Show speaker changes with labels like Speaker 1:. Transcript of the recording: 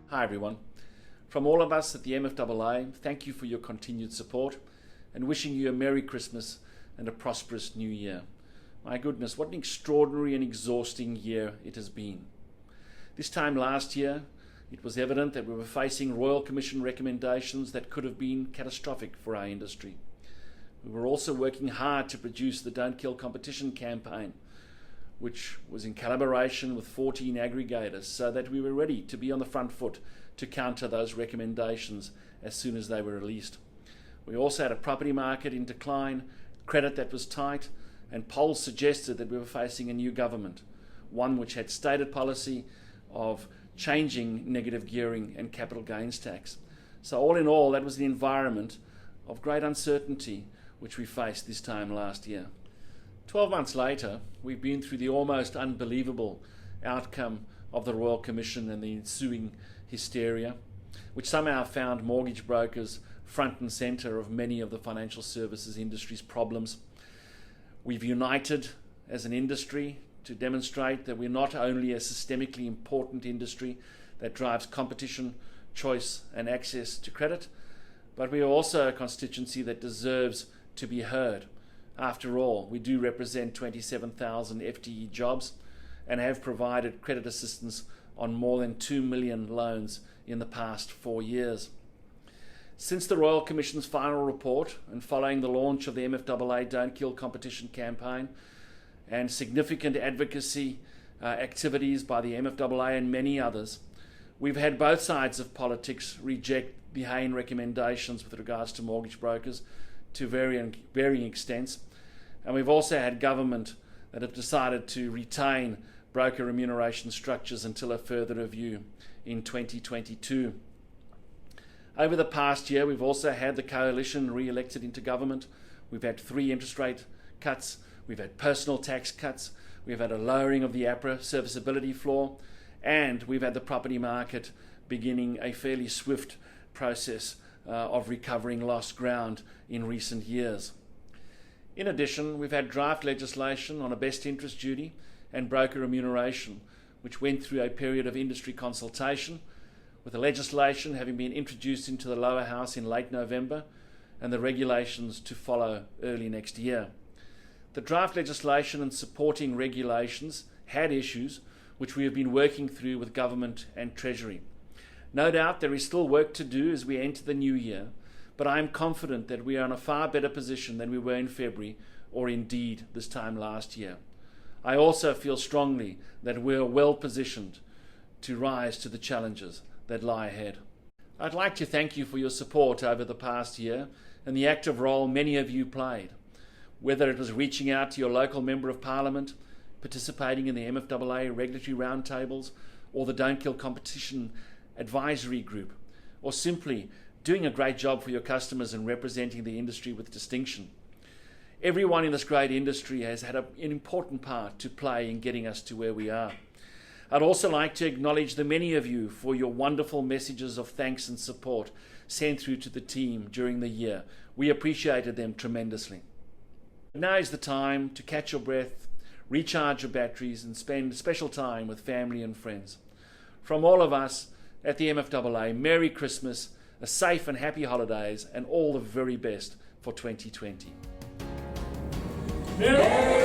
Speaker 1: Hi everyone. From all of us at the MFAA, thank you for your continued support and wishing you a Merry Christmas and a prosperous New Year. My goodness, what an extraordinary and exhausting year it has been. This time last year, it was evident that we were facing Royal Commission recommendations that could have been catastrophic for our industry. We were also working hard to produce the Don't Kill Competition campaign, which was in collaboration with 14 aggregators, so that we were ready to be on the front foot to counter those recommendations as soon as they were released. We also had a property market in decline, credit that was tight, and polls suggested that we were facing a new government, one which had stated policy of changing negative gearing and capital gains tax. So all in all, that was the environment of great uncertainty which we faced this time last year. 12 months later, we've been through the almost unbelievable outcome of the Royal Commission and the ensuing hysteria, which somehow found mortgage brokers front and centre of many of the financial services industry's problems. We've united as an industry to demonstrate that we're not only a systemically important industry that drives competition, choice and access to credit, but we are also a constituency that deserves to be heard. After all, we do represent 27,000 FTE jobs and have provided credit assistance on more than 2 million loans in the past 4 years. Since the Royal Commission's final report and following the launch of the MFAA Don't Kill Competition campaign and significant advocacy activities by the MFAA and many others, we've had both sides of politics reject the Hayne recommendations with regards to mortgage brokers to varying extents, and we've also had government that have decided to retain broker remuneration structures until a further review in 2022. Over the past year, we've also had the coalition re-elected into government. We've had 3 interest rate cuts, we've had personal tax cuts, we've had a lowering of the APRA serviceability floor, and we've had the property market beginning a fairly swift process of recovering lost ground in recent years. In addition, we've had draft legislation on a best interest duty and broker remuneration, which went through a period of industry consultation, with the legislation having been introduced into the lower house in late November and the regulations to follow early next year. The draft legislation and supporting regulations had issues which we have been working through with government and Treasury. No doubt there is still work to do as we enter the new year, but I am confident that we are in a far better position than we were in February or indeed this time last year. I also feel strongly that we are well positioned to rise to the challenges that lie ahead. I'd like to thank you for your support over the past year and the active role many of you played, whether it was reaching out to your local Member of Parliament, participating in the MFAA regulatory roundtables or the Don't Kill Competition advisory group, or simply doing a great job for your customers and representing the industry with distinction. Everyone in this great industry has had an important part to play in getting us to where we are. I'd also like to acknowledge the many of you for your wonderful messages of thanks and support sent through to the team during the year. We appreciated them tremendously. Now is the time to catch your breath, recharge your batteries and spend special time with family and friends. From all of us at the MFAA, Merry Christmas, a safe and happy holidays, and all the very best for 2020.
Speaker 2: Merry